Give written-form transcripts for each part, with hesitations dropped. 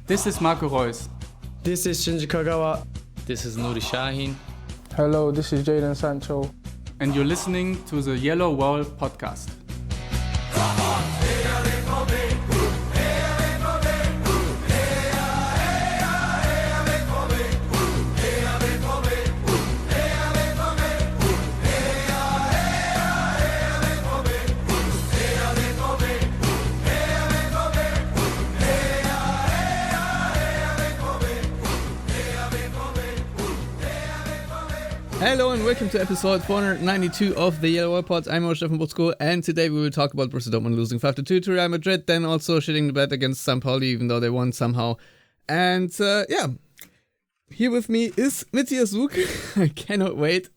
This is Marco Reus. This is Shinji Kagawa. This is Nuri Sahin. Hello, this is Jadon Sancho. And you're listening to the Yellow Wall podcast. Hello and welcome to episode 492 of the Yellow Wall Pod. I'm your Stefan Butzko, and today we will talk about Borussia Dortmund losing 5-2 to Real Madrid, then also shitting the bed against St. Pauli, even though they won somehow. And here with me is Matthias Zug. I cannot wait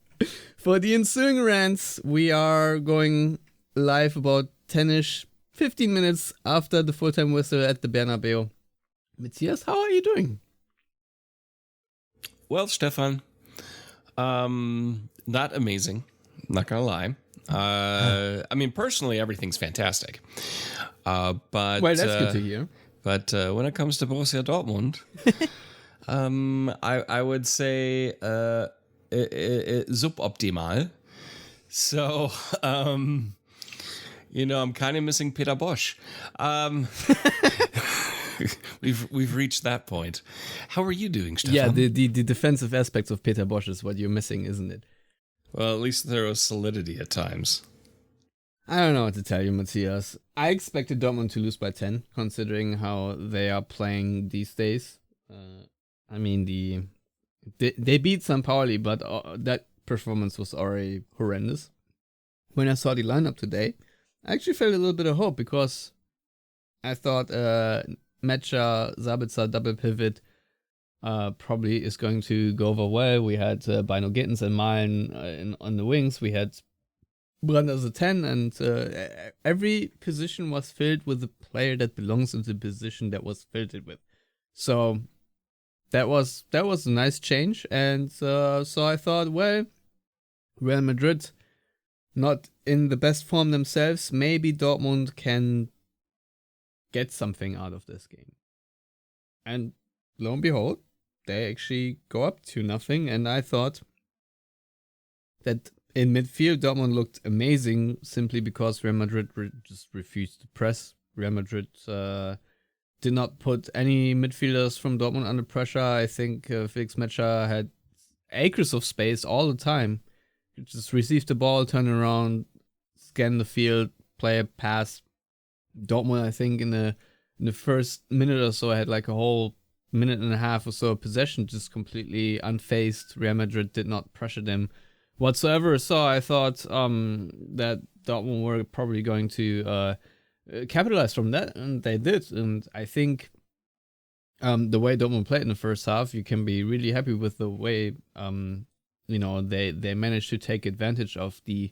for the ensuing rants. We are going live about 10-ish, 15 minutes after the full-time whistle at the Bernabeu. Matthias, how are you doing? Well, Stefan, not amazing, not gonna lie. I mean, personally, everything's fantastic. But well, that's good to hear. But when it comes to Borussia Dortmund, I would say suboptimal. So, I'm kind of missing Peter Bosch. We've reached that point. How are you doing, Stefan? Yeah, the defensive aspects of Peter Bosch is what you're missing, isn't it? Well, at least there was solidity at times. I don't know what to tell you, Matthias. I expected Dortmund to lose by 10, considering how they are playing these days. I mean, they beat St. Pauli, but that performance was already horrendous. When I saw the lineup today, I actually felt a little bit of hope, because I thought Mecha, Sabitzer double pivot probably is going to go over well. We had Bino Gittens and Malen on the wings. We had Brand as a 10, and every position was filled with a player that belongs in the position that was filled it with. So that was a nice change, and so I thought, well, Real Madrid not in the best form themselves. Maybe Dortmund can get something out of this game. And lo and behold, they actually go up 2-0, and I thought that in midfield Dortmund looked amazing simply because Real Madrid just refused to press. Real Madrid did not put any midfielders from Dortmund under pressure. I think Felix Mecha had acres of space all the time. He just received the ball, turn around, scan the field, play a pass. Dortmund, I think, in the first minute or so, I had like a whole minute and a half or so of possession, just completely unfazed. Real Madrid did not pressure them whatsoever. So I thought that Dortmund were probably going to capitalize from that, and they did. And I think the way Dortmund played in the first half, you can be really happy with the way they managed to take advantage of the,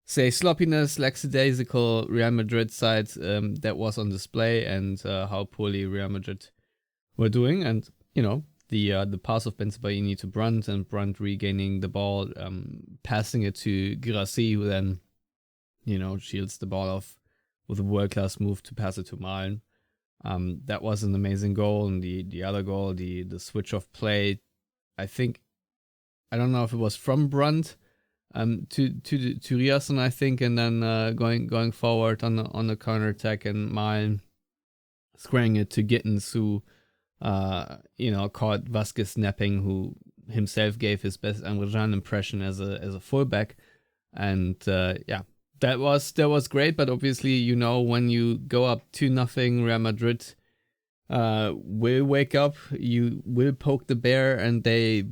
say, sloppiness, lackadaisical Real Madrid side that was on display, and how poorly Real Madrid were doing. And, the pass of Bensebaini to Brandt, and Brandt regaining the ball, passing it to Guirassy, who then, shields the ball off with a world-class move to pass it to Malen. That was an amazing goal. And the other goal, the switch of play, I don't know if it was from Brandt to Riasson, I think, and then going forward on the counter attack, and Malen squaring it to Gittens, who caught Vasquez napping, who himself gave his best Andrejan impression as a fullback, and that was great. But obviously, when you go up 2-0, Real Madrid will wake up, you will poke the bear, and they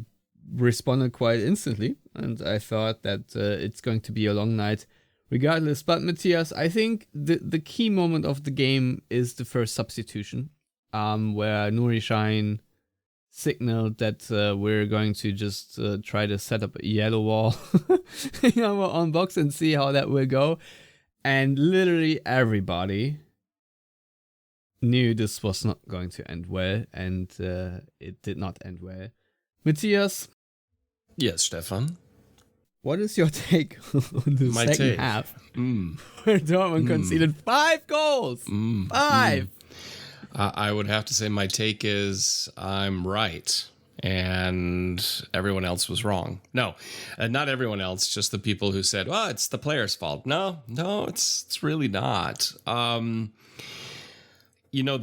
responded quite instantly, and I thought that it's going to be a long night regardless. But Matthias, I think the key moment of the game is the first substitution, where Nuri Sahin signaled that we're going to just try to set up a yellow wall on box and see how that will go. And literally everybody knew this was not going to end well, and it did not end well. Matthias? Yes, Stefan? What is your take on the second half? Where Dortmund conceded 5 goals. 5! I would have to say my take is I'm right and everyone else was wrong. No, not everyone else, just the people who said, well, it's the player's fault. No, it's really not. The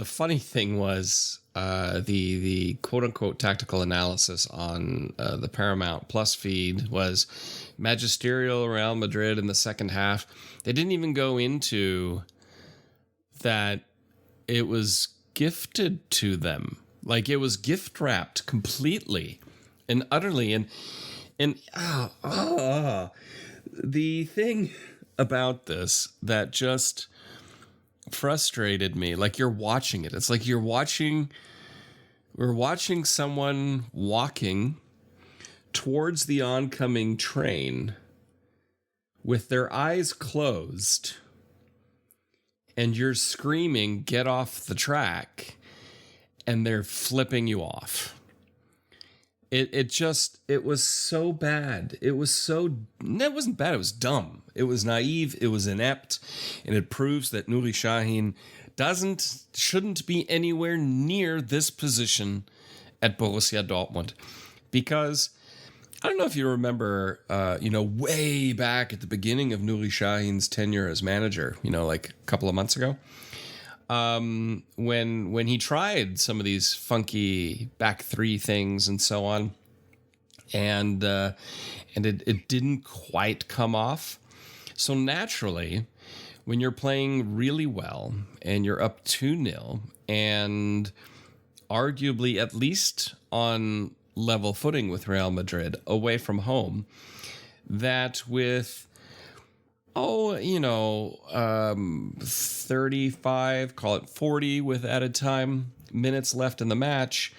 funny thing was the quote unquote tactical analysis on the Paramount Plus feed was magisterial Real Madrid in the second half. They didn't even go into that it was gifted to them. Like it was gift wrapped completely and utterly. And the thing about this that just frustrated me, like you're watching it. It's like we're watching someone walking towards the oncoming train with their eyes closed, and you're screaming, "Get off the track," and they're flipping you off. It was so bad. It wasn't bad. It was dumb. It was naive. It was inept. And it proves that Nuri Sahin shouldn't be anywhere near this position at Borussia Dortmund. Because I don't know if you remember, way back at the beginning of Nuri Sahin's tenure as manager, like a couple of months ago, when he tried some of these funky back three things and so on, and it didn't quite come off. So naturally, when you're playing really well and you're up 2-0 and arguably at least on level footing with Real Madrid away from home, that with 35, call it 40 with added time minutes left in the match,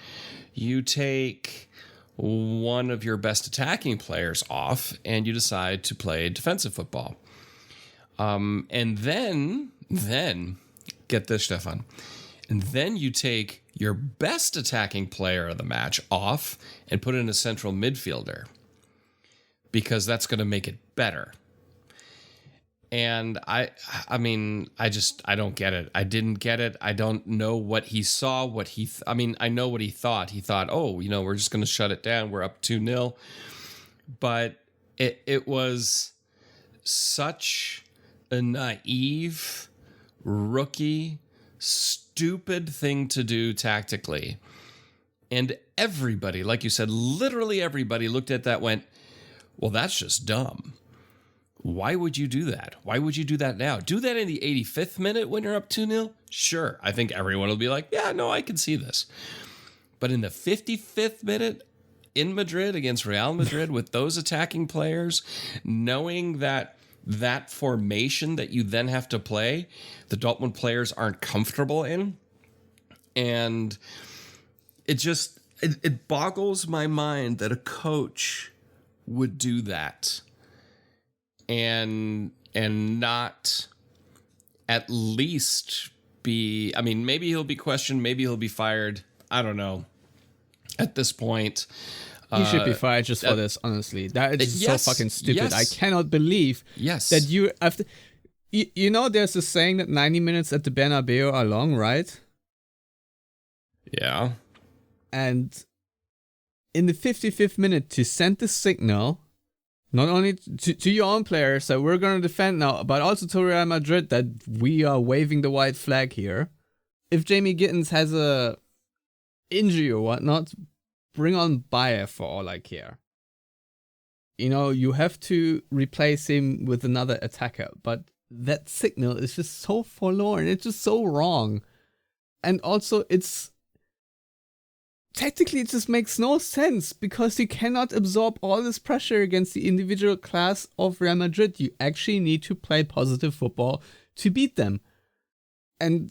you take one of your best attacking players off and you decide to play defensive football. And then get this, Stefan, and then you take your best attacking player of the match off and put in a central midfielder because that's going to make it better. And I don't get it. I didn't get it. I don't know what he saw, I know what he thought. He thought, we're just going to shut it down. We're up 2-0. But it was such a naive, rookie, stupid thing to do tactically. And everybody, like you said, literally everybody looked at that, went, well, that's just dumb. Why would you do that? Why would you do that now? Do that in the 85th minute when you're up 2-0? Sure. I think everyone will be like, yeah, no, I can see this. But in the 55th minute in Madrid against Real Madrid with those attacking players, knowing that formation that you then have to play, the Dortmund players aren't comfortable in. And it boggles my mind that a coach would do that. And not at least be, maybe he'll be questioned, maybe he'll be fired. I don't know. At this point, he should be fired just for this, honestly. That is so fucking stupid. Yes. I cannot believe that you have to, there's a saying that 90 minutes at the Bernabeu are long, right? Yeah. And in the 55th minute to send the signal, not only to your own players that we're going to defend now, but also to Real Madrid that we are waving the white flag here. If Jamie Gittins has a injury or whatnot, bring on Bayer for all I care. You have to replace him with another attacker, but that signal is just so forlorn. It's just so wrong. And also tactically, it just makes no sense because you cannot absorb all this pressure against the individual class of Real Madrid. You actually need to play positive football to beat them. And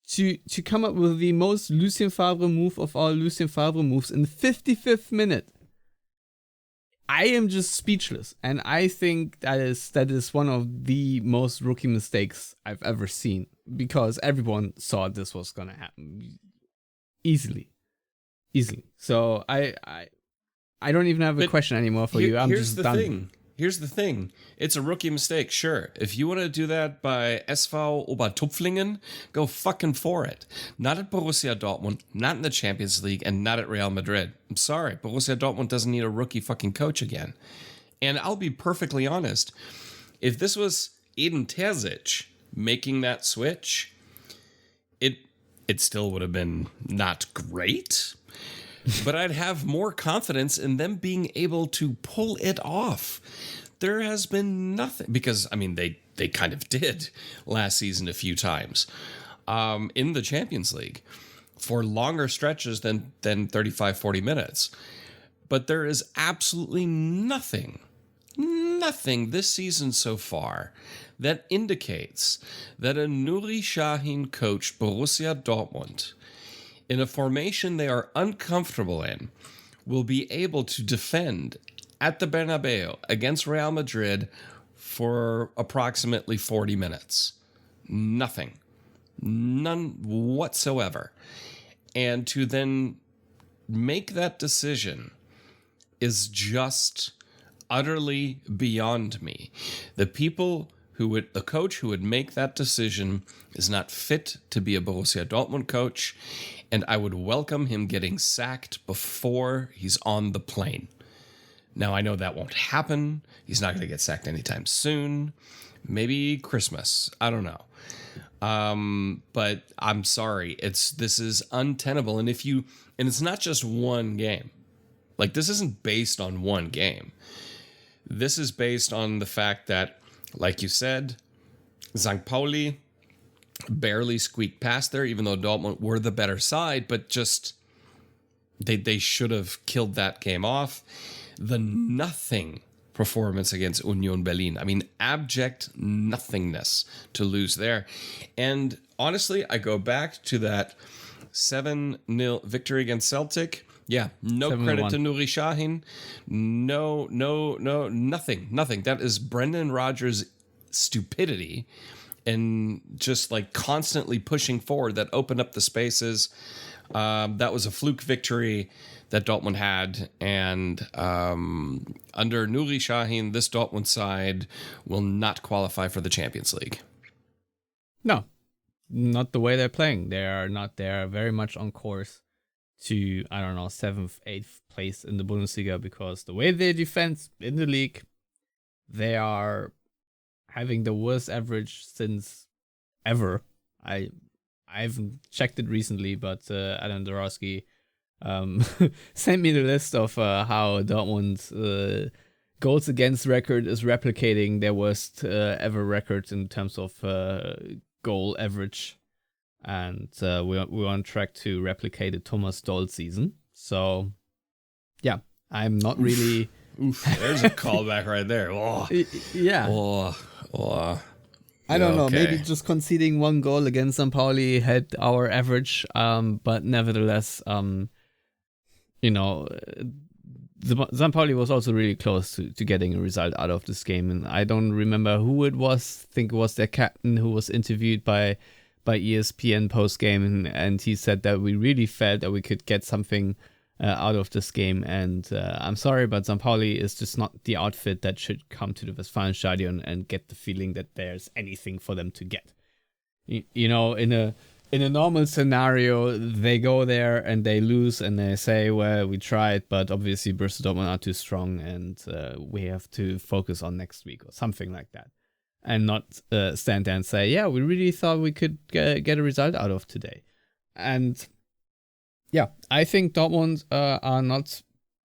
to come up with the most Lucien Favre move of all Lucien Favre moves in the 55th minute, I am just speechless. And I think that is one of the most rookie mistakes I've ever seen because everyone saw this was going to happen easily. So I don't even have a question anymore for you. I'm just done. here's the thing. It's a rookie mistake, sure. If you want to do that by SV Obertupflingen, go fucking for it. Not at Borussia Dortmund, not in the Champions League, and not at Real Madrid. I'm sorry, Borussia Dortmund doesn't need a rookie fucking coach again. And I'll be perfectly honest. If this was Edin Terzic making that switch, it still would have been not great, but I'd have more confidence in them being able to pull it off. There has been nothing, because, I mean, they kind of did last season a few times in the Champions League for longer stretches than 35, 40 minutes. But there is absolutely nothing this season so far that indicates that a Nuri Sahin coached Borussia Dortmund in a formation they are uncomfortable in will be able to defend at the Bernabeu against Real Madrid for approximately 40 minutes. Nothing. None whatsoever. And to then make that decision is just utterly beyond me. The coach who would make that decision is not fit to be a Borussia Dortmund coach, and I would welcome him getting sacked before he's on the plane. Now, I know that won't happen. He's not going to get sacked anytime soon. Maybe Christmas. I don't know. But I'm sorry. This is untenable. And it's not just one game. Like, this isn't based on one game. This is based on the fact that, like you said, St. Pauli barely squeaked past there, even though Dortmund were the better side, but just they should have killed that game off. The nothing performance against Union Berlin. I mean, abject nothingness to lose there. And honestly, I go back to that 7-0 victory against Celtic. Yeah, no 7-1. Credit to Nuri Sahin. No, nothing. That is Brendan Rodgers' stupidity and just like constantly pushing forward that opened up the spaces. That was a fluke victory that Dortmund had. And under Nuri Sahin, this Dortmund side will not qualify for the Champions League. No, not the way they're playing. They are not. They are very much on course to, I don't know, 7th, 8th place in the Bundesliga, because the way they defend in the league, they are having the worst average since ever. I haven't checked it recently, but Adam Dorowski sent me the list of how Dortmund's goals against record is replicating their worst ever record in terms of goal average. And we're on track to replicate the Thomas Doll season. So, yeah, I'm not really... Oof, there's a callback right there. Oh. Yeah. I don't know. Maybe just conceding one goal against St. Pauli had our average. But nevertheless, St. Pauli was also really close to getting a result out of this game. And I don't remember who it was. I think it was their captain who was interviewed by ESPN post-game, and he said that we really felt that we could get something out of this game. And I'm sorry, but St. Pauli is just not the outfit that should come to the Westfalenstadion and get the feeling that there's anything for them to get. In a normal scenario, they go there and they lose and they say, well, we tried, but obviously Borussia Dortmund are too strong and we have to focus on next week or something like that. And not stand there and say, yeah, we really thought we could get a result out of today. And yeah, I think Dortmund are not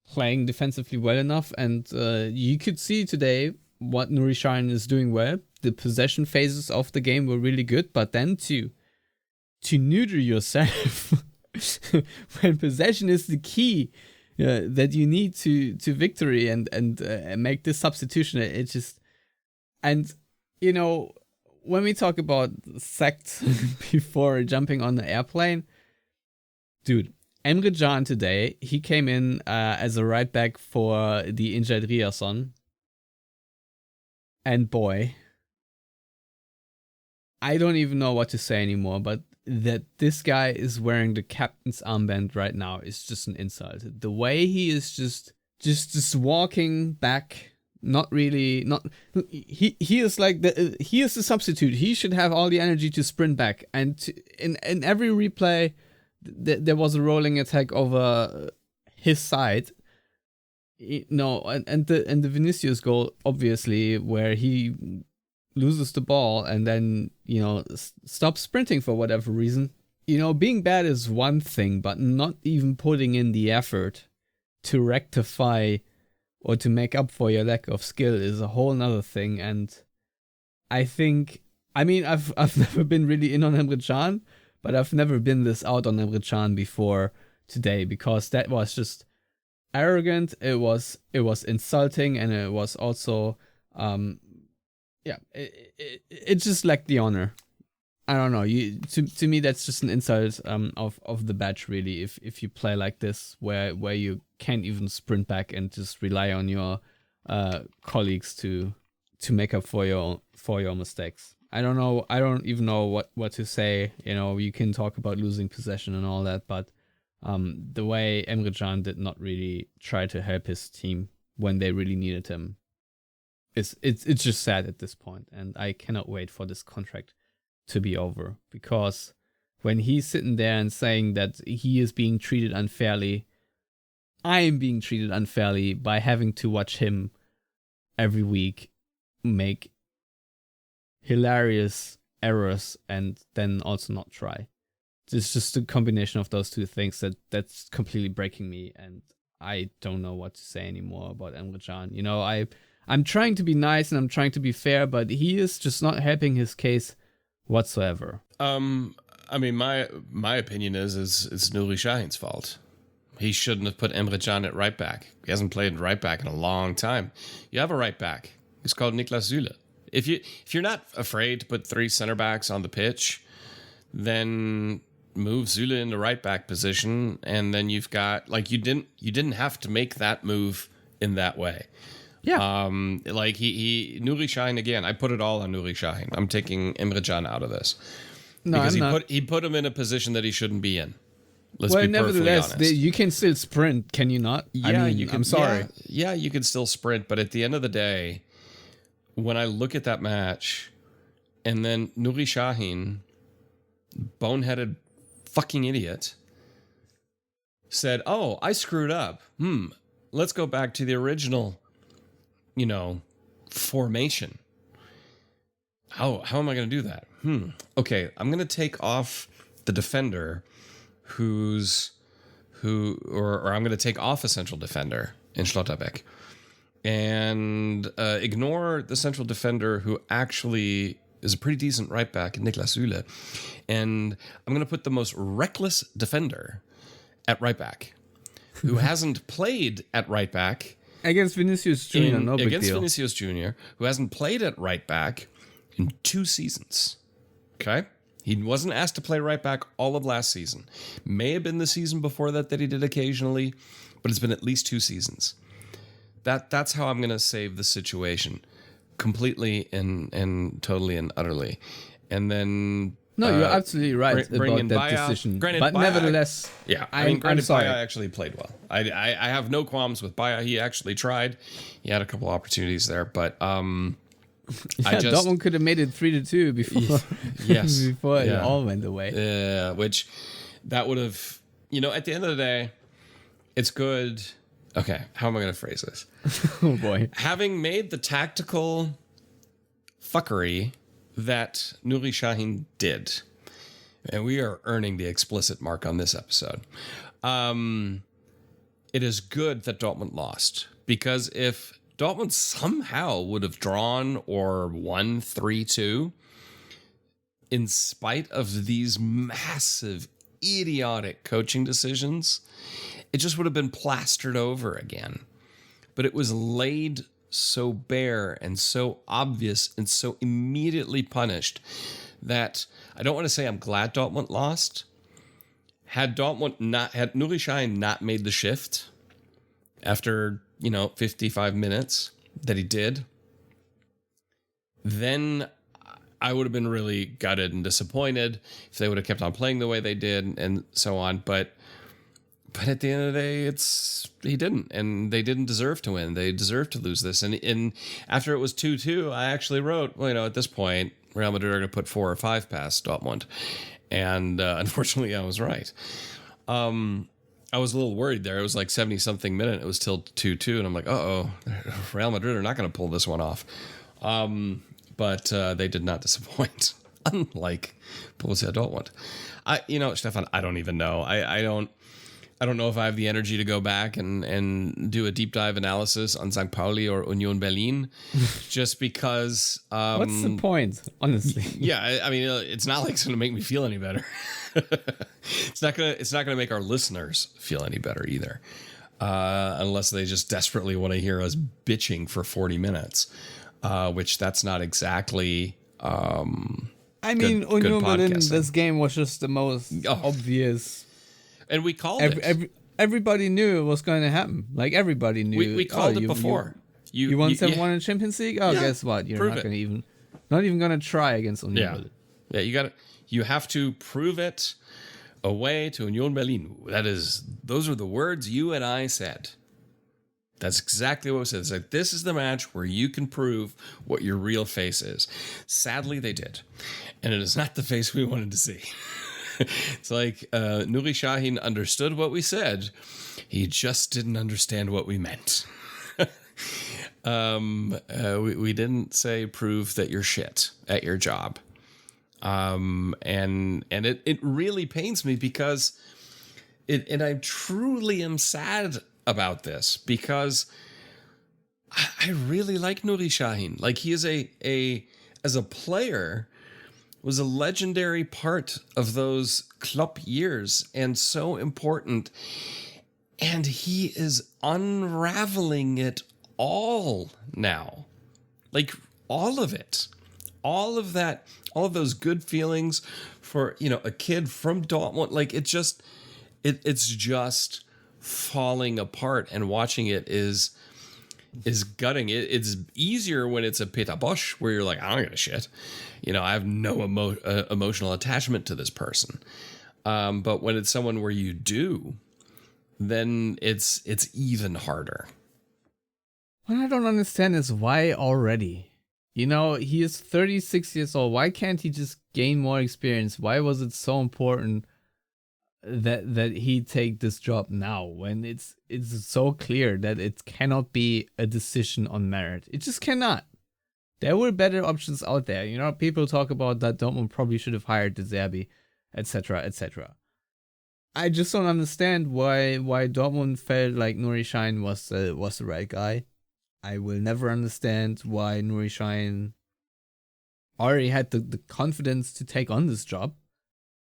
playing defensively well enough. And you could see today what Nuri Sahin is doing well. The possession phases of the game were really good, but then to neuter yourself when possession is the key that you need to victory and make this substitution, it just... And when we talk about sacked before jumping on the airplane, dude, Emre Can today, he came in as a right back for the injured Riasson. And boy, I don't even know what to say anymore, but that this guy is wearing the captain's armband right now is just an insult. The way he is just walking back not really. Not he is like he is the substitute. He should have all the energy to sprint back. And in every replay, there was a rolling attack over his side. No, and the Vinicius goal, obviously, where he loses the ball and then, stops sprinting for whatever reason. Being bad is one thing, but not even putting in the effort to rectify or to make up for your lack of skill is a whole nother thing. And I think, I've never been really in on Emre Can, but I've never been this out on Emre Can before today, because that was just arrogant. It was insulting, and it was also it just lacked the honor. I don't know. To me, that's just an insult of the badge, really. If you play like this, where you can't even sprint back and just rely on your colleagues to make up for your mistakes. I don't know. I don't even know what to say. You can talk about losing possession and all that, but the way Emre Can did not really try to help his team when they really needed him, it's just sad at this point, and I cannot wait for this contract to be over, because when he's sitting there and saying that he is being treated unfairly, I am being treated unfairly by having to watch him every week make hilarious errors and then also not try. It's just a combination of those two things that's completely breaking me, and I don't know what to say anymore about Emre Can. I'm trying to be nice and I'm trying to be fair, but he is just not helping his case whatsoever. My opinion is it's Nuri Sahin's fault. He shouldn't have put Emre Can at right back. He hasn't played right back in a long time. You have a right back. He's called Niklas Süle. If you're not afraid to put 3 center backs on the pitch, then move Süle into right back position, and then you've got, you didn't have to make that move in that way. Yeah. Nuri Sahin, again, I put it all on Nuri Sahin. I'm taking Emre Can out of this. No, because he put him in a position that he shouldn't be in. Let's well, be perfectly nevertheless, honest. You can still sprint, can you not? Yeah, you can. I'm sorry. Yeah, you can still sprint, but at the end of the day, when I look at that match, and then Nuri Sahin, boneheaded fucking idiot, said, "Oh, I screwed up. Let's go back to the original, formation. How am I going to do that? Okay, I'm going to take off the defender or I'm going to take off a central defender in Schlotterbeck and ignore the central defender who actually is a pretty decent right back, Niklas Süle, and I'm going to put the most reckless defender at right back who hasn't played at right back Against Vinicius Jr., no big against deal. Vinicius Jr., who hasn't played at right back in 2 seasons. Okay? He wasn't asked to play right back all of last season. May have been the season before that he did occasionally, but it's been at least 2 seasons. That's how I'm going to save the situation completely and totally and utterly. And then No, you're absolutely right bring about in that Bayer. decision. Granted, But Bayer, nevertheless, I'm sorry. Bayer actually played well. I have no qualms with Bayer. He actually tried. He had a couple opportunities there, but Dortmund could have made it 3-2 before. Yes, before it all went away. Yeah, which that would have, at the end of the day, it's good. Okay, how am I going to phrase this? Oh boy! Having made the tactical fuckery that Nuri Sahin did, and we are earning the explicit mark on this episode, it is good that Dortmund lost, because if Dortmund somehow would have drawn or won 3-2, in spite of these massive, idiotic coaching decisions, it just would have been plastered over again. But it was laid so bare and so obvious and so immediately punished that I don't want to say I'm glad Dortmund lost. Had Nuri Sahin not made the shift after 55 minutes that he did, then I would have been really gutted and disappointed if they would have kept on playing the way they did and so on. But But at the end of the day, he didn't, and they didn't deserve to win. They deserved to lose this. And after it was 2-2, I actually wrote, well, at this point, Real Madrid are going to put 4 or 5 past Dortmund. And unfortunately, I was right. I was a little worried there. It was like 70-something minute. It was till 2-2, and I'm like, Real Madrid are not going to pull this one off. But they did not disappoint, unlike Borussia Dortmund. Stefan, I don't even know. I don't know if I have the energy to go back and do a deep dive analysis on St. Pauli or Union Berlin, just because. What's the point, honestly? Yeah, I mean, it's not like it's going to make me feel any better. It's not gonna make our listeners feel any better either, unless they just desperately want to hear us bitching for 40 minutes, which that's not exactly. Union Berlin. This game was just the most obvious. And we called it. Everybody knew it was going to happen. Like, everybody knew. We called it before. You won 7-1 in Champions League? Oh, yeah, guess what? You're not even going to try against Union Berlin. Yeah, you have to prove it away to Union Berlin. Those are the words you and I said. That's exactly what we said. It's like, this is the match where you can prove what your real face is. Sadly, they did. And it is not the face we wanted to see. It's like Nuri Sahin understood what we said. He just didn't understand what we meant. We didn't say prove that you're shit at your job. And it really pains me because I truly am sad about this, because I really like Nuri Sahin. Like, he is as a player, was a legendary part of those Klopp years and so important. And he is unraveling it all now. Like, all of it. All of that, all of those good feelings for, a kid from Dortmund. Like, it's just falling apart, and watching it is gutting. It's easier when it's a Peter Bosch, where you're like, I don't give a shit. I have no emotional attachment to this person. But when it's someone where you do, then it's even harder. What I don't understand is why already. He is 36 years old. Why can't he just gain more experience? Why was it so important that he take this job now, when it's so clear that it cannot be a decision on merit? It just cannot. There were better options out there. People talk about that Dortmund probably should have hired De Zerbi, etc., etc. I just don't understand why Dortmund felt like Nuri Sahin was the right guy. I will never understand why Nuri Sahin already had the confidence to take on this job.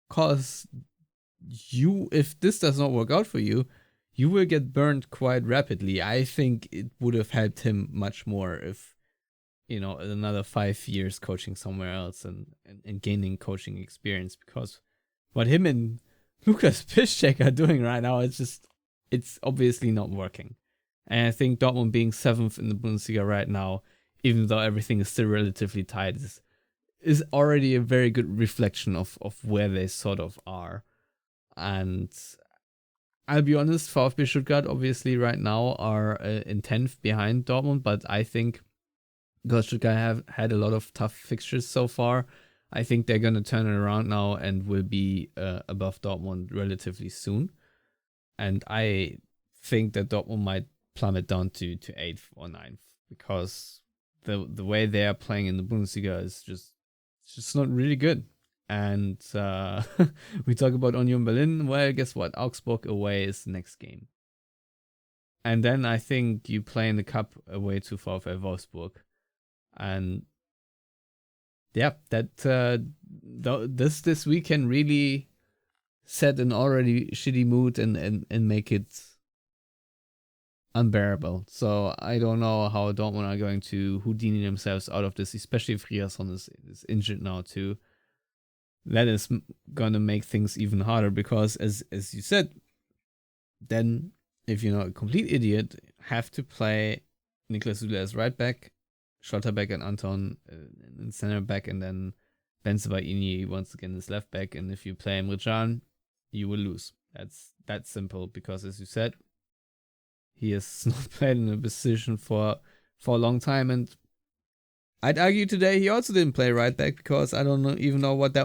Because if this does not work out for you, you will get burned quite rapidly. I think it would have helped him much more if, another 5 years coaching somewhere else and gaining coaching experience, because what him and Lukas Piszczek are doing right now, it's obviously not working. And I think Dortmund being 7th in the Bundesliga right now, even though everything is still relatively tight, is already a very good reflection of where they sort of are. And I'll be honest, VfB Stuttgart obviously right now are in 10th behind Dortmund, but I think because Stuttgart have had a lot of tough fixtures so far, I think they're going to turn it around now and will be above Dortmund relatively soon. And I think that Dortmund might plummet down to 8th or 9th, because the way they are playing in the Bundesliga is just not really good. And we talk about Union Berlin. Well, guess what? Augsburg away is the next game. And then I think you play in the cup away to VfL Wolfsburg. And yeah, that this week can really set an already shitty mood and make it unbearable. So I don't know how Dortmund are going to Houdini themselves out of this, especially if Riasson is injured now too. That is gonna make things even harder, because as you said, then if you're not a complete idiot, have to play Niklas Süle as right back, Schlotterbeck and Anton in center back, and then Benzebaini once again as left back. And if you play Emre Can, you will lose. That's simple, because as you said, he has not played in a position for a long time, and I'd argue today he also didn't play right back, because I don't even know what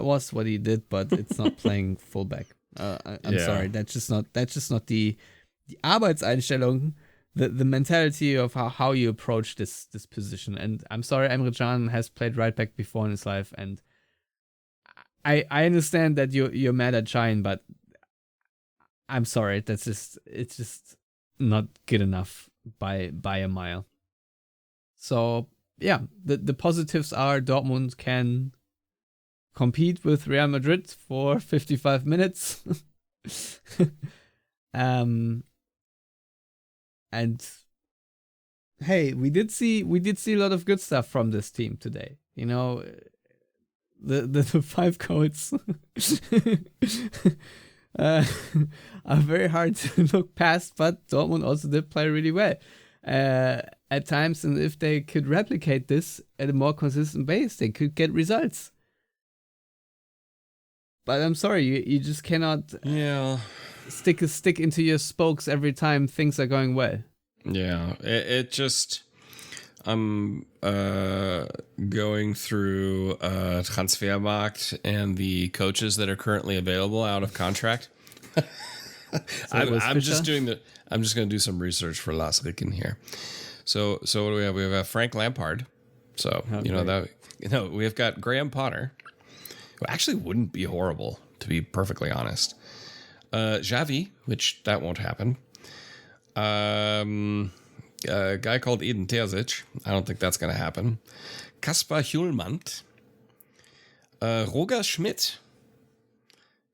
he did, but it's not playing fullback. I'm sorry, that's just not the Arbeitseinstellung, the mentality of how you approach this position. And I'm sorry, Emre Can has played right back before in his life, and I understand that you're mad at Shine, but I'm sorry, it's just not good enough by a mile. So yeah, the positives are Dortmund can compete with Real Madrid for 55 minutes. And hey, we did see a lot of good stuff from this team today. You know, the 5 goals are very hard to look past, but Dortmund also did play really well at times, and if they could replicate this at a more consistent base, they could get results. But I'm sorry, you just cannot stick a stick into your spokes every time things are going well. Yeah, it just... I'm going through Transfermarkt and the coaches that are currently available out of contract. I'm just going to do some research for Lars Ricken here. So what do we have? We have Frank Lampard. So we've got Graham Potter, who actually wouldn't be horrible, to be perfectly honest. Xavi, which that won't happen. A guy called Eden Terzic. I don't think that's going to happen. Kaspar Hjulmand. Roger Schmidt.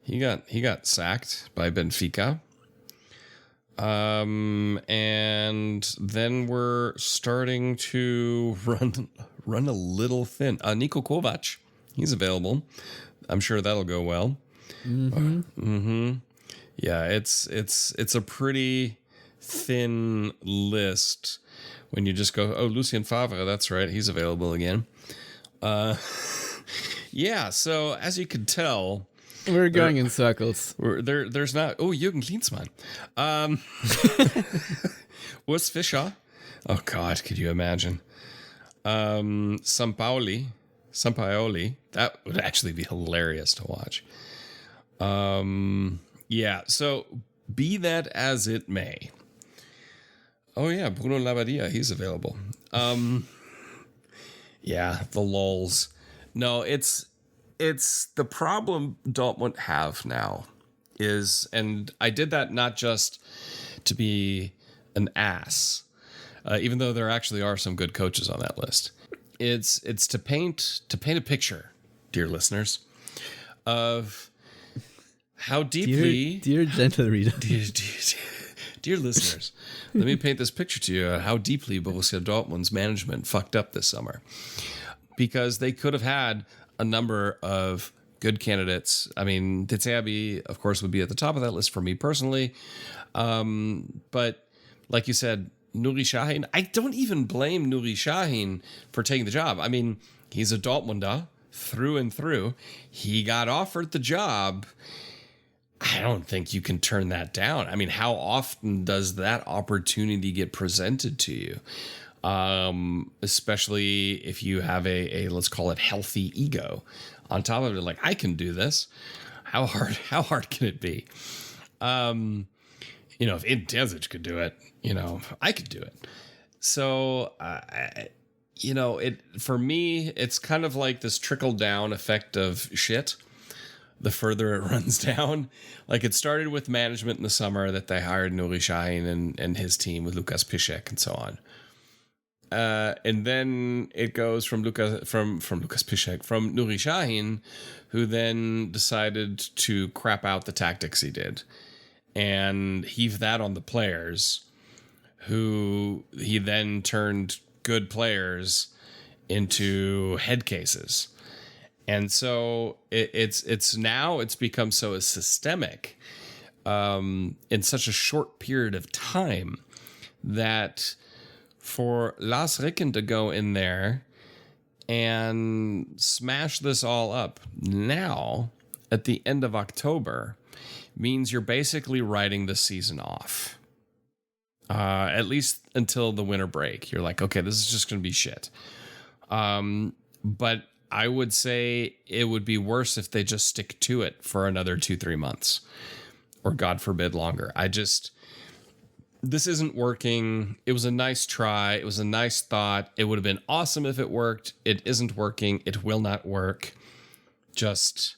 He got sacked by Benfica. And then we're starting to run a little thin. Niko Kovac. He's available. I'm sure that'll go well. Yeah, it's a pretty thin list when you just go, oh, Lucien Favre, that's right, he's available again. Yeah, so as you can tell, we're going in circles. There's not... Oh, Jürgen Klinsmann. Urs Fischer. Oh, God, could you imagine? Sampaoli. That would actually be hilarious to watch. Yeah, so be that as it may. Oh, yeah, Bruno Labbadia, he's available. Yeah, the lulz. No, it's the problem Dortmund have now is, and I did that not just to be an ass, even though there actually are some good coaches on that list. It's to paint a picture, dear listeners, of how deeply, dear gentle reader, dear listeners, let me paint this picture to you: how deeply Borussia Dortmund's management fucked up this summer, because they could have had a number of good candidates. I mean, De Zerbi, of course, would be at the top of that list for me personally. But like you said, Nuri Sahin, I don't even blame Nuri Sahin for taking the job. I mean, he's a Dortmunder through and through. He got offered the job. I don't think you can turn that down. I mean, how often does that opportunity get presented to you? Especially if you have a let's call it healthy ego on top of it, like, I can do this. How hard can it be? If Eden Terzic could do it, I could do it. So, for me, it's kind of like this trickle down effect of shit. The further it runs down, like, it started with management in the summer that they hired Nuri Sahin and his team with Lukas Piszczek and so on. And then it goes from Lukas Piszczek, from Nuri Sahin, who then decided to crap out the tactics he did and heave that on the players, who he then turned good players into head cases. And so it's become so systemic in such a short period of time that for Lars Ricken to go in there and smash this all up now at the end of October, means you're basically writing the season off. At least until the winter break. You're like, okay, this is just going to be shit. But I would say it would be worse if they just stick to it for another 2-3 months, or God forbid longer. This isn't working. It was a nice try. It was a nice thought. It would have been awesome if it worked. It isn't working. It will not work. Just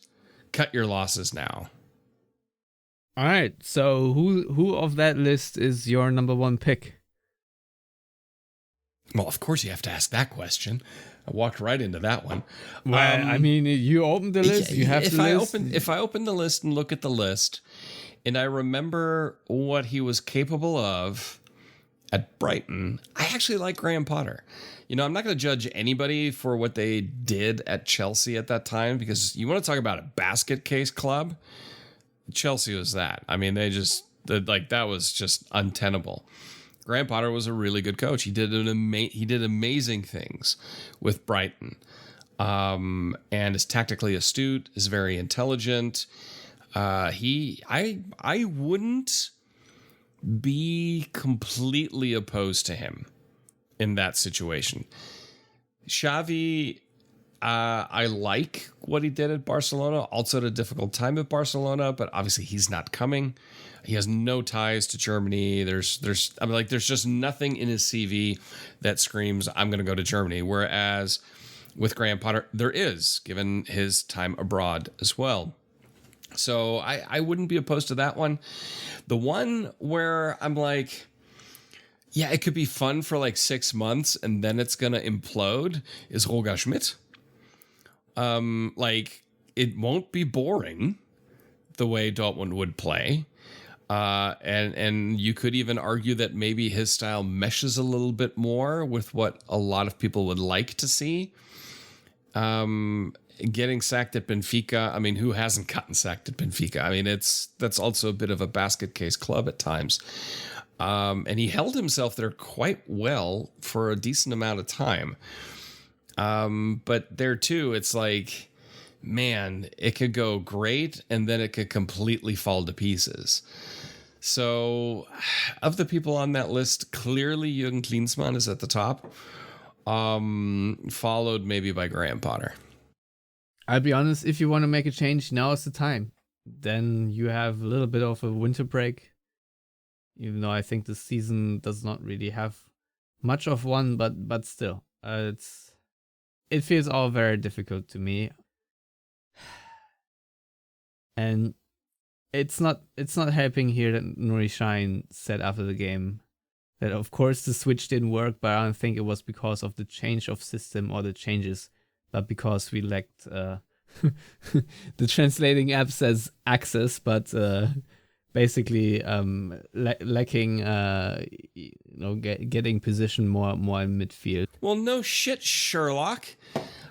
cut your losses now. All right. So who of that list is your number one pick? Well, of course you have to ask that question. I walked right into that one. Well, I mean, you opened the list. You have the list. If I open the list and look at the list, and I remember what he was capable of at Brighton, I actually like Graham Potter. You know, I'm not going to judge anybody for what they did at Chelsea at that time, because you want to talk about a basket case club. Chelsea was that. I mean, that was just untenable. Graham Potter was a really good coach. He did amazing things with Brighton, and is tactically astute. Is very intelligent. I wouldn't be completely opposed to him in that situation. Xavi, I like what he did at Barcelona. Also had a difficult time at Barcelona, but obviously he's not coming. He has no ties to Germany. There's just nothing in his CV that screams, I'm going to go to Germany. Whereas with Graham Potter, there is, given his time abroad as well. So I wouldn't be opposed to that one. The one where I'm like, yeah, it could be fun for like 6 months and then it's going to implode is Roger Schmidt. It won't be boring the way Dortmund would play. And you could even argue that maybe his style meshes a little bit more with what a lot of people would like to see. Getting sacked at Benfica. I mean, who hasn't gotten sacked at Benfica? I mean, that's also a bit of a basket case club at times. And he held himself there quite well for a decent amount of time. But there too, it's like, man, it could go great and then it could completely fall to pieces. So of the people on that list, clearly Jürgen Klinsmann is at the top, followed maybe by Graham Potter. I'll be honest, if you want to make a change, now is the time. Then you have a little bit of a winter break, even though I think the season does not really have much of one, but still, it feels all very difficult to me. And it's not helping here that Nuri Sahin said after the game that of course the switch didn't work, but I don't think it was because of the change of system or the changes, but because we lacked the translating app says access, but basically lacking getting positioned more in midfield. Well, no shit, Sherlock.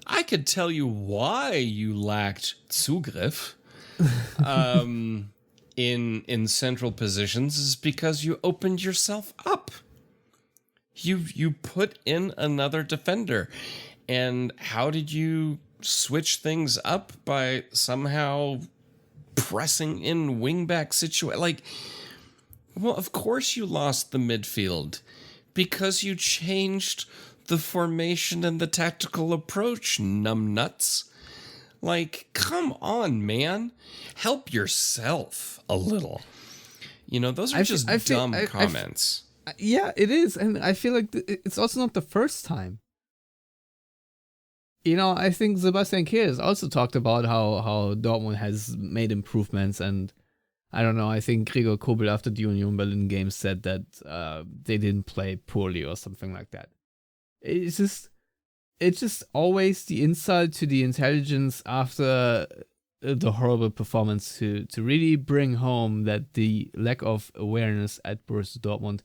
I could tell you why you lacked Zugriff in central positions is because you opened yourself up. You put in another defender. And how did you switch things up? By somehow pressing in wingback situation? Well, of course you lost the midfield because you changed the formation and the tactical approach, numbnuts. Come on, man. Help yourself a little. You know, those are just dumb comments. Yeah, it is. And I feel like it's also not the first time. You know, I think Sebastian Kehl has also talked about how Dortmund has made improvements, and I don't know, I think Gregor Kobel after the Union Berlin game said that they didn't play poorly or something like that. It's just always the insult to the intelligence after the horrible performance to really bring home that the lack of awareness at Borussia Dortmund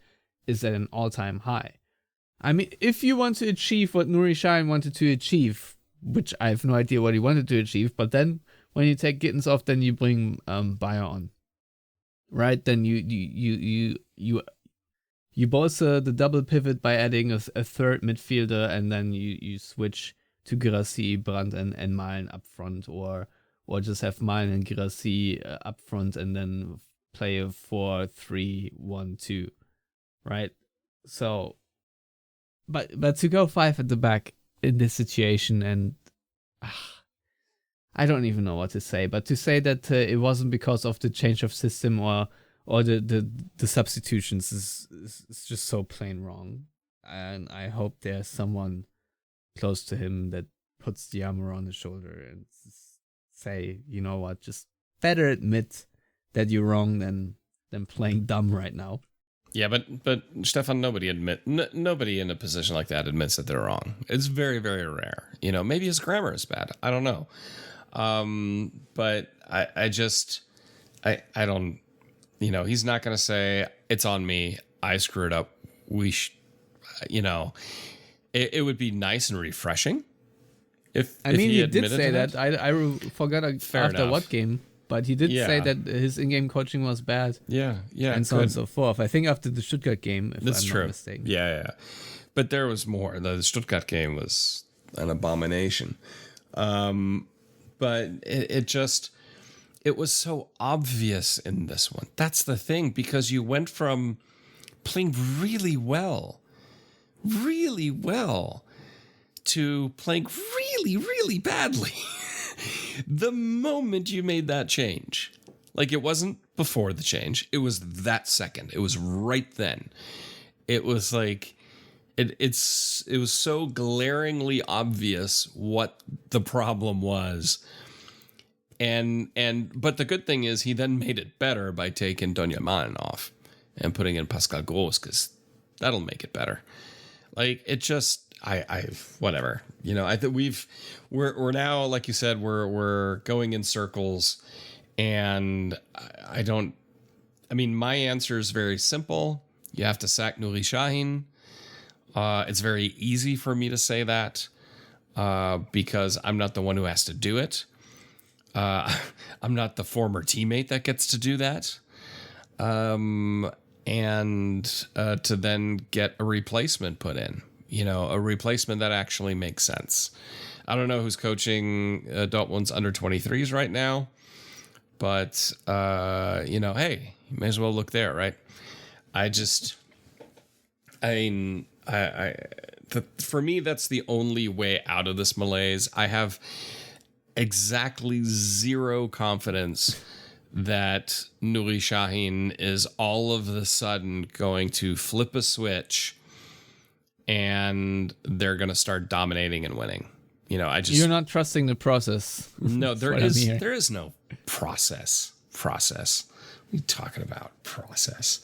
is at an all-time high. I mean, if you want to achieve what Nuri Sahin wanted to achieve, which I have no idea what he wanted to achieve, but then when you take Gittens off, then you bring Bayer on, right? Then you bolster the double pivot by adding a third midfielder, and then you switch to Guirassy, Brandt, and Malen up front, or or just have Malen and Girassi up front and then play a 4-3-1-2, right? So, but to go 5 at the back in this situation, and I don't even know what to say, but to say that it wasn't because of the change of system or the substitutions is just so plain wrong. And I hope there's someone close to him that puts the arm around his shoulder and say, you know what, just better admit that you're wrong than playing dumb right now. Yeah, but Stefan, nobody in a position like that admits that they're wrong. It's very, very rare. Maybe his grammar is bad. I don't know. But I don't. He's not going to say it's on me. I screwed up. It would be nice and refreshing if he did say that. I forgot Fair after enough. what game. But he did say that his in-game coaching was bad. Yeah, and so on and so forth. I think after the Stuttgart game, if I'm not mistaken. Yeah. But there was more. The Stuttgart game was an abomination. But it was so obvious in this one. That's the thing, because you went from playing really well, to playing really, really badly. The moment you made that change, like it wasn't before the change, it was that second. It was right then. It was like it was so glaringly obvious what the problem was. But the good thing is he then made it better by taking Donja Malen off and putting in Pascal Gross, because that'll make it better. Like it just. Whatever, I think we're now, like you said, we're going in circles, and my answer is very simple. You have to sack Nuri Sahin. It's very easy for me to say that, because I'm not the one who has to do it. I'm not the former teammate that gets to do that. And to then get a replacement put in. A replacement that actually makes sense. I don't know who's coaching Dortmund's under 23s right now, but hey, you may as well look there, right? For me, that's the only way out of this malaise. I have exactly zero confidence that Nuri Sahin is all of a sudden going to flip a switch and they're going to start dominating and winning. You're not trusting the process. No, there is no process. What are you talking about? Process.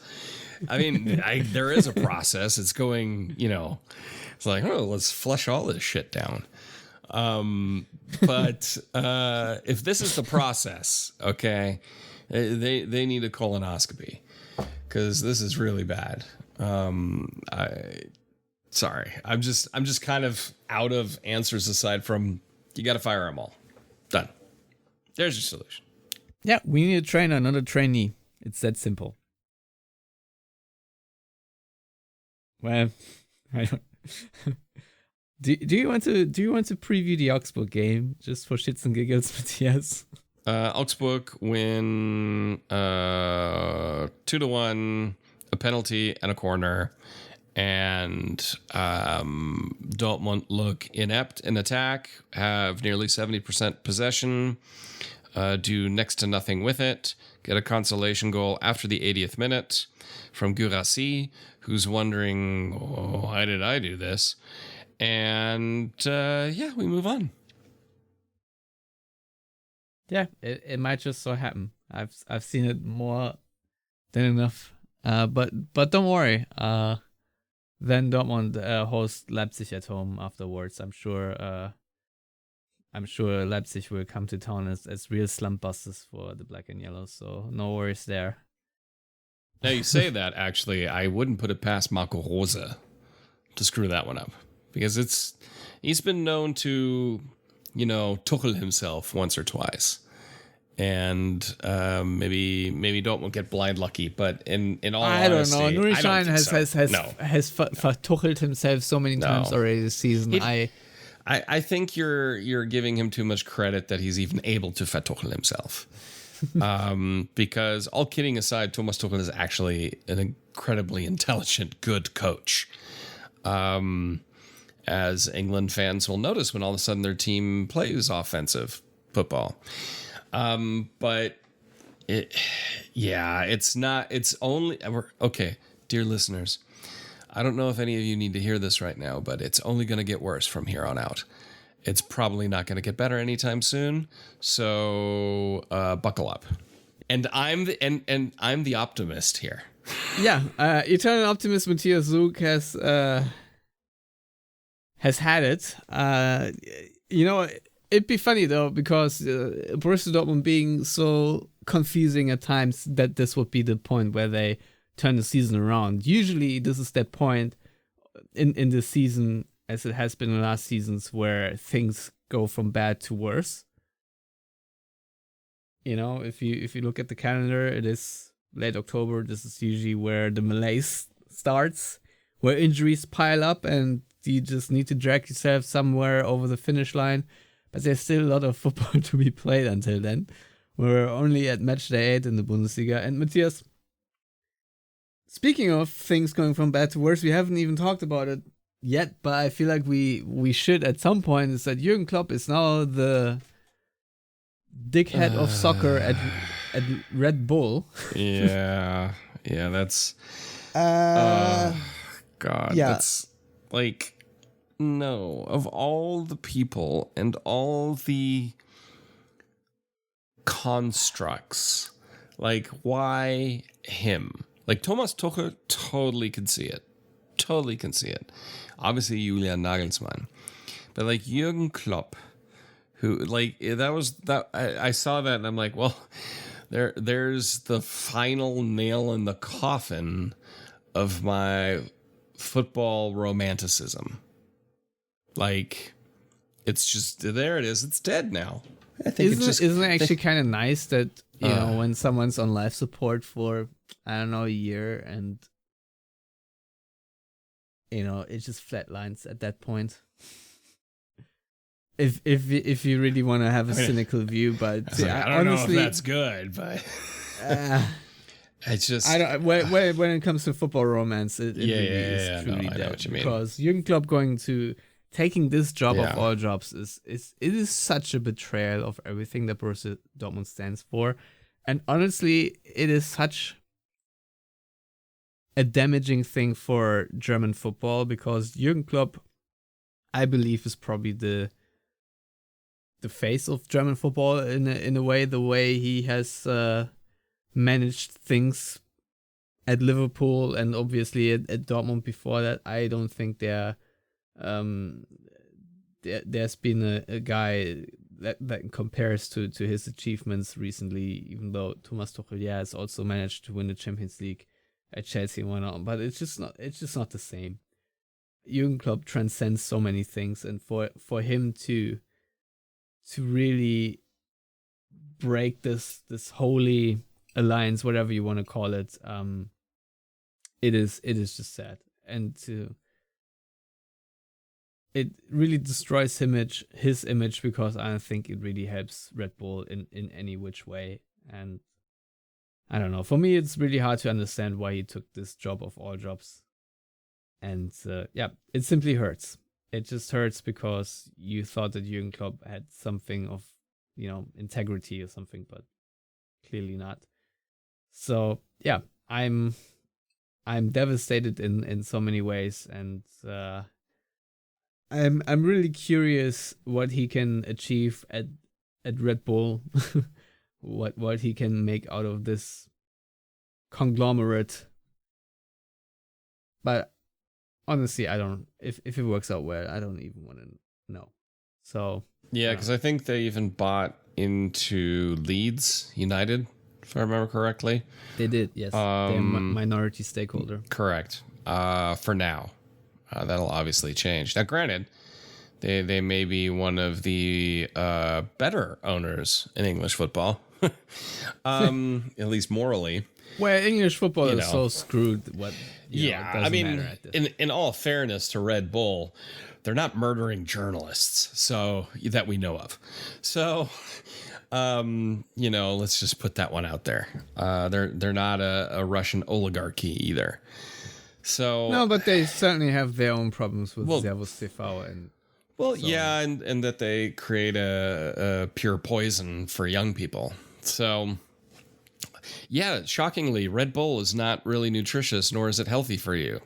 There is a process. It's going, it's like, let's flush all this shit down. But if this is the process, okay, they need a colonoscopy, because this is really bad. Sorry, I'm just kind of out of answers aside from you got to fire them all. Done. There's your solution. Yeah, we need a trainer, not a trainee. It's that simple. Well, I don't. Do you want to preview the Augsburg game just for shits and giggles, Matthias? Augsburg win 2-1, a penalty and a corner. And Dortmund look inept in attack, have nearly 70% possession, do next to nothing with it, get a consolation goal after the 80th minute from Girassi, who's wondering, why did I do this? And we move on. Yeah, it might just so happen. I've seen it more than enough. But don't worry. Then Dortmund host Leipzig at home afterwards. I'm sure Leipzig will come to town as real slump busters for the black and yellow. So no worries there. Now you say that, actually, I wouldn't put it past Marco Rose to screw that one up, because he's been known to, Tuchel himself once or twice. And maybe Dortmund get blind lucky, but in all honesty, I don't know. Nuri Sahin has so. Tucheled himself so many times already this season. I think you're giving him too much credit that he's even able to vertucheln himself. Because all kidding aside, Thomas Tuchel is actually an incredibly intelligent, good coach. As England fans will notice when all of a sudden their team plays offensive football. But it's not, it's only, okay, dear listeners, I don't know if any of you need to hear this right now, but it's only going to get worse from here on out. It's probably not going to get better anytime soon. So buckle up. And I'm the optimist here. Yeah, eternal optimist Matthias Zug has had it. It'd be funny though, because Borussia Dortmund being so confusing at times, that this would be the point where they turn the season around. Usually this is that point in the season, as it has been in the last seasons, where things go from bad to worse. If you look at the calendar, it is late October. This is usually where the malaise starts, where injuries pile up and you just need to drag yourself somewhere over the finish line. But there's still a lot of football to be played until then. We're only at match day 8 in the Bundesliga. And Matthias, speaking of things going from bad to worse, we haven't even talked about it yet, but I feel like we should at some point, is that Jurgen Klopp is now the dickhead of soccer at Red Bull. Yeah, that's... God, yeah. That's like... No, of all the people and all the constructs, like, why him? Like, Thomas Tuchel totally can see it. Obviously, Julian Nagelsmann. But, like, Jürgen Klopp, who, like, I saw that and I'm like, well, there's the final nail in the coffin of my football romanticism. Like, it's just, there it is. It's dead now. I think isn't it actually kind of nice that, when someone's on life support for, I don't know, a year, and, it just flatlines at that point. If you really want to have a cynical view, but I don't honestly know if that's good, but it's just, I don't. When it comes to football romance, it really is truly dead, because Jurgen Klopp taking this job of all jobs is such a betrayal of everything that Borussia Dortmund stands for. And honestly, it is such a damaging thing for German football, because Jurgen Klopp, I believe, is probably the face of German football in a way, the way he has managed things at Liverpool and obviously at Dortmund before that. I don't think there's been a guy that compares to his achievements recently, even though Thomas Tuchel has also managed to win the Champions League at Chelsea and whatnot, but it's just not the same. Jurgen Klopp transcends so many things, and for him to really break this holy alliance, whatever you want to call it, it is just sad, and it really destroys his image, because I don't think it really helps Red Bull in any which way. And I don't know, for me it's really hard to understand why he took this job of all jobs. And it simply hurts. It just hurts because you thought that Jurgen Klopp had something of, integrity or something, but clearly not. So yeah, I'm devastated in so many ways, and I'm really curious what he can achieve at Red Bull, what he can make out of this conglomerate. But honestly, I don't. If it works out well, I don't even want to know. So yeah, because I think they even bought into Leeds United, if I remember correctly. They did, yes. They're a minority stakeholder. Correct. For now, that'll obviously change. Now, granted, they may be one of the better owners in English football At least morally. Well, English football You is know. so screwed. What? It I doesn't mean, matter at this. in all fairness to Red Bull, they're not murdering journalists, so that we know of. So, let's just put that one out there. They're not a Russian oligarchy either. So No, but they certainly have their own problems with Well- Servus TV and yeah, and that they create a pure poison for young people. So, yeah, shockingly, Red Bull is not really nutritious, nor is it healthy for you.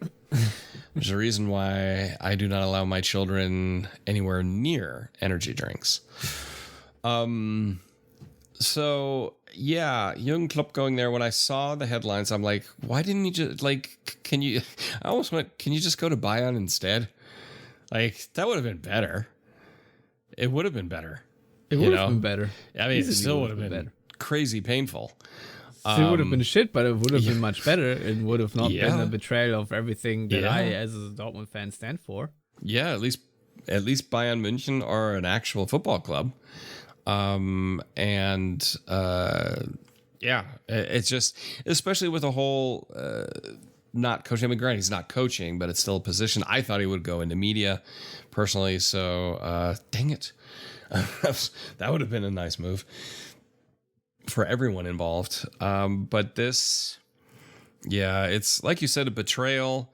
There's a reason why I do not allow my children anywhere near energy drinks. So yeah, Jürgen Klopp going there. When I saw the headlines, I'm like, why didn't you just can you? I almost went, can you just go to Bayern instead? Like, that would have been better. It would have been better. it would have been better. I mean, it Easily still would would've have been been crazy painful. It would have been shit, but it would have been much better. It would have not Yeah. been a betrayal of everything that Yeah. I, as a Dortmund fan, stand for. Yeah, at least Bayern München are an actual football club. It's just, especially with the whole not coaching. I mean, granted, he's not coaching, but it's still a position. I thought he would go into media personally. So, dang it. That would have been a nice move for everyone involved. But this, yeah, it's like you said, a betrayal.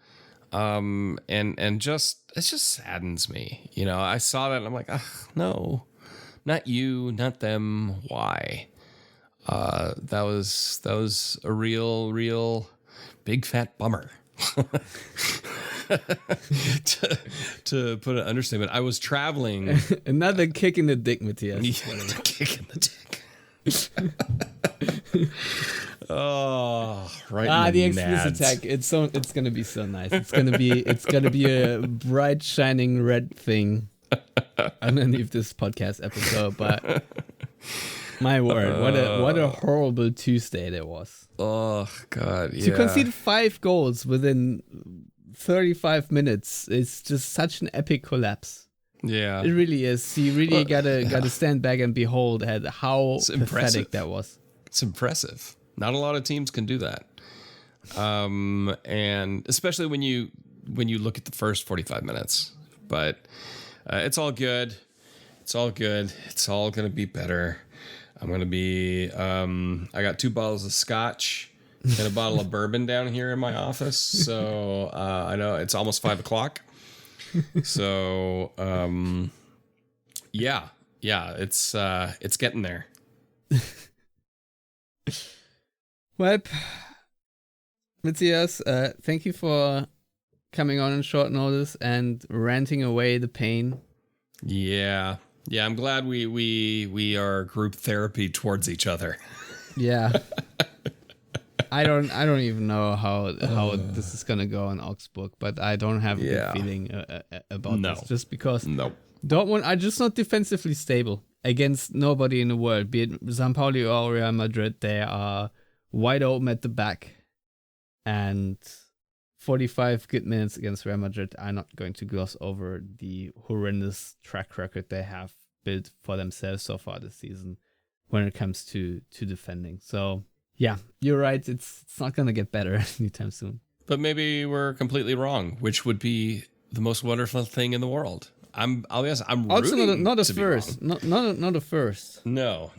And just, it just saddens me. You know, I saw that and I'm like, no, not you, not them. Why? That was a real big fat bummer. to put an understatement. I was traveling. Another kick in the dick, Matthias. Kick in the dick. Oh, right. The in the explicit nads. tag. It's gonna be so nice. It's gonna be a bright shining red thing underneath this podcast episode. But my word, what a horrible Tuesday there was. Oh God, yeah. To concede 5 goals within 35 minutes is just such an epic collapse. Yeah, It really is. You really gotta stand back and behold at how It's pathetic impressive. that was. it's impressive. Not a lot of teams can do that. And especially when you look at the first 45 minutes. But it's all good. It's all good. It's all gonna be better. I'm gonna be. I got 2 bottles of scotch and a bottle of bourbon down here in my office. So I know it's almost 5:00. So yeah, it's getting there. Well, Matthias, thank you for coming on short notice and ranting away the pain. Yeah. I'm glad we are group therapy towards each other. Yeah. I don't even know how this is gonna go in Augsburg, but I don't have a Yeah. good feeling about No. this, just because Nope. Dortmund are just not defensively stable against nobody in the world, be it San Pauli or Real Madrid. They are wide open at the back, and 45 good minutes against Real Madrid are not going to gloss over the horrendous track record they have built for themselves so far this season when it comes to defending. So yeah, you're right. It's not going to get better anytime soon. But maybe we're completely wrong, which would be the most wonderful thing in the world. I'll be honest, I'm Also, rooting not a to be first. wrong. Not a first. No.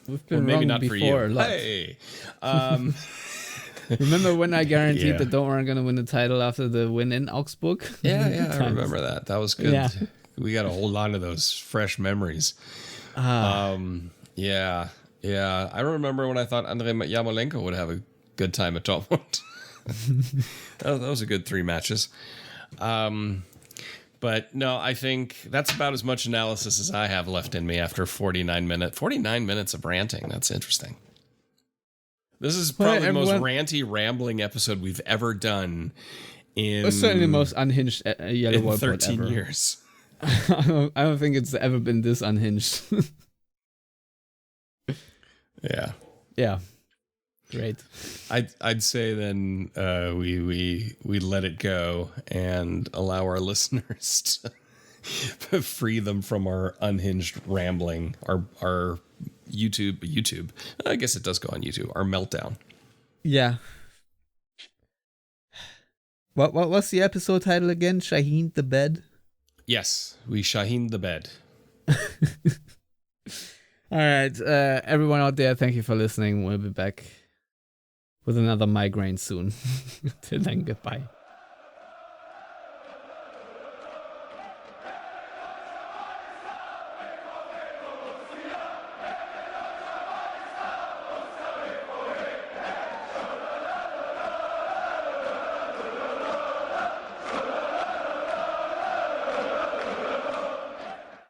We've been maybe wrong not for before you. a lot. Hey. Remember when I guaranteed Yeah. that Dortmund are going to win the title after the win in Augsburg? Yeah, I remember that. That was good. Yeah. We got to hold on to those fresh memories. Yeah. I remember when I thought Andrei Yarmolenko would have a good time at Dortmund. that was a good 3 matches. But no, I think that's about as much analysis as I have left in me after 49 minutes of ranting. That's interesting. This is probably the most ranty, rambling episode we've ever done in It's certainly the most unhinged Yellow in Wall 13 ever. years. I don't think it's ever been this unhinged. Yeah. Yeah. Great. I'd say then we let it go and allow our listeners to free them from our unhinged rambling, our YouTube. I guess it does go on YouTube. Our meltdown. Yeah. What's the episode title again? Sahined the bed? Yes, we Sahined the bed. All right, everyone out there, thank you for listening. We'll be back with another migraine soon. Till then, goodbye.